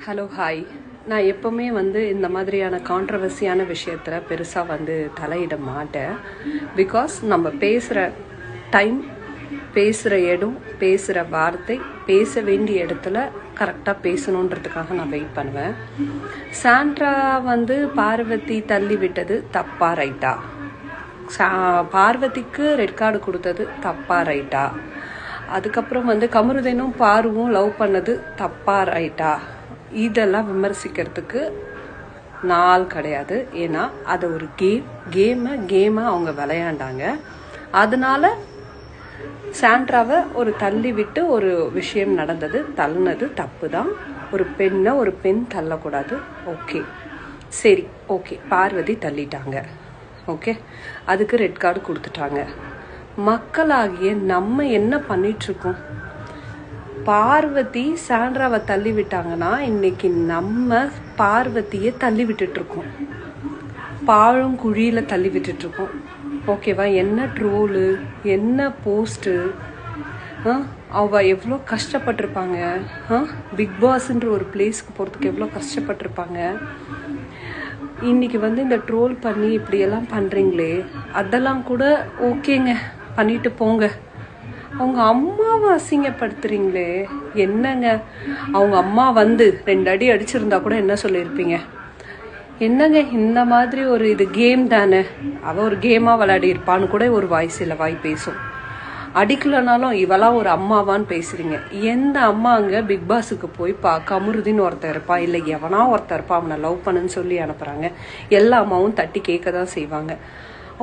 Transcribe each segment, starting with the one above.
Hello hi. நான் எப்போவுமே இந்த மாதிரியான கான்ட்ரவர்சியான விஷயத்தில் பெருசாக தலையிட மாட்டேன். பிகாஸ் நம்ம பேசுகிற டைம், பேசுகிற இடம், பேசுகிற வார்த்தை, பேச வேண்டிய இடத்துல கரெக்டாக பேசணுன்றதுக்காக நான் வெயிட் பண்ணுவேன். சாண்ட்ரா பார்வதி தள்ளி விட்டது தப்பா ரைட்டா? பார்வதிக்கு ரெட் கார்டு கொடுத்தது தப்பா ரைட்டா? அதுக்கப்புறம் கமருதீனும் பாருவும் லவ் பண்ணது தப்பா ரைட்டா? இதெல்லாம் விமர்சிக்கிறதுக்கு நாள் கிடையாது. ஏன்னா அதை ஒரு கேமை அவங்க விளையாண்டாங்க. அதனால சாண்ட்ராவை ஒரு தள்ளி விட்டு ஒரு விஷயம் நடந்தது. தள்ளினது தப்பு தான். ஒரு பெண் தள்ளக்கூடாது. ஓகே, சரி, ஓகே, பார்வதி தள்ளிட்டாங்க. ஓகே, அதுக்கு ரெட் கார்டு கொடுத்துட்டாங்க. மக்களாகிய நம்ம என்ன பண்ணிட்டுருக்கோம்? பார்வதி சாண்ட்ராவை தள்ளி விட்டாங்கன்னா இன்னைக்கு நம்ம பார்வதியை தள்ளி விட்டுட்ருக்கோம், பாழும் குழியில் தள்ளி விட்டுட்ருக்கோம். ஓகேவா? என்ன ட்ரோலு, என்ன போஸ்ட்டு, அவள் எவ்வளோ கஷ்டப்பட்டிருப்பாங்க. பிக் பாஸ்ன்ற ஒரு பிளேஸ்க்கு போகிறதுக்கு எவ்வளோ கஷ்டப்பட்டிருப்பாங்க. இன்னைக்கு இந்த ட்ரோல் பண்ணி இப்படியெல்லாம் பண்ணுறீங்களே, அதெல்லாம் கூட ஓகேங்க, பண்ணிட்டு போங்க. அவங்க அம்மாவை அசிங்கப்படுத்துறீங்களே, என்னங்க? அவங்க அம்மா 2 அடி அடிச்சிருந்தா கூட என்ன சொல்லியிருப்பீங்க? என்னங்க இந்த மாதிரி ஒரு இது கேம் தானே, அவள் ஒரு கேமாக விளையாடி இருப்பான்னு கூட ஒரு வாய் பேசும். அடிக்கலனாலும் இவெல்லாம் ஒரு அம்மாவான்னு பேசுறீங்க. எந்த அம்மா அங்கே பிக் பாஸுக்கு போய் கமருதின்னு ஒருத்தர் இருப்பா, இல்லை எவனா ஒருத்தர் இருப்பா, அவனை லவ் பண்ணுன்னு சொல்லி அனுப்புகிறாங்க. எல்லா அம்மாவும் தட்டி கேட்க தான் செய்வாங்க.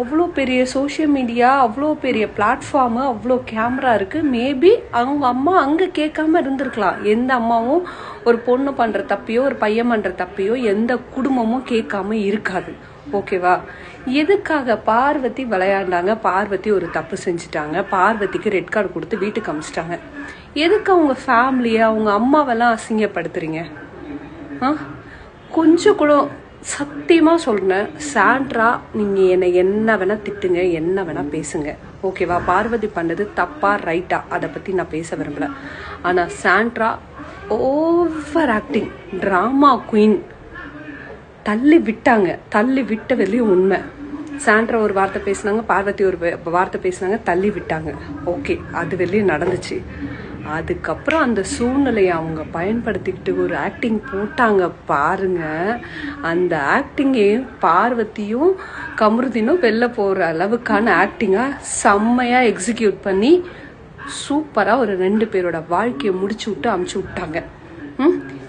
அவ்வளோ பெரிய சோஷியல் மீடியா, அவ்வளோ பெரிய பிளாட்ஃபார்மு, அவ்வளோ கேமரா இருக்குது. மேபி அவங்க அம்மா அங்கே கேட்காம இருந்திருக்கலாம். எந்த அம்மாவும் ஒரு பொண்ணு பண்ணுற தப்பையோ ஒரு பையன் பண்ணுற தப்பையோ எந்த குடும்பமும் கேட்காம இருக்காது. ஓகேவா? எதுக்காக பார்வதி விளையாண்டாங்க? பார்வதி ஒரு தப்பு செஞ்சுட்டாங்க, பார்வதிக்கு ரெட் கார்டு கொடுத்து வீட்டுக்கு அமிச்சிட்டாங்க. எதுக்கு அவங்க ஃபேமிலியை, அவங்க அம்மாவெல்லாம் அசிங்கப்படுத்துறீங்க? கொஞ்சம் கூட சத்தியமாக சொல்கிறேன், சாண்ட்ரா, நீங்கள் என்னை என்ன வேணால் திட்டுங்க, என்ன வேணால் பேசுங்க. ஓகேவா? பார்வதி பண்ணது தப்பா ரைட்டா அதை பற்றி நான் பேச விரும்பலை. ஆனால் Sandra over acting, drama queen. தள்ளி விட்ட வெளியும் உண்மை. சாண்ட்ரா ஒரு வார்த்தை பேசினாங்க, பார்வதி ஒரு வார்த்தை பேசினாங்க, தள்ளி விட்டாங்க. ஓகே, அது வெளியும் நடந்துச்சு. அதுக்கப்புறம் அந்த சூழ்நிலையை அவங்க பயன்படுத்திக்கிட்டு ஒரு ஆக்டிங் போட்டாங்க பாருங்க. அந்த ஆக்டிங்கையும் பார்வதியும் கமருதீனும் வெளில போகிற அளவுக்கான ஆக்டிங்காக செம்மையாக எக்ஸிக்யூட் பண்ணி சூப்பராக ஒரு 2 பேரோட வாழ்க்கையை முடிச்சு விட்டு அமுச்சு விட்டாங்க.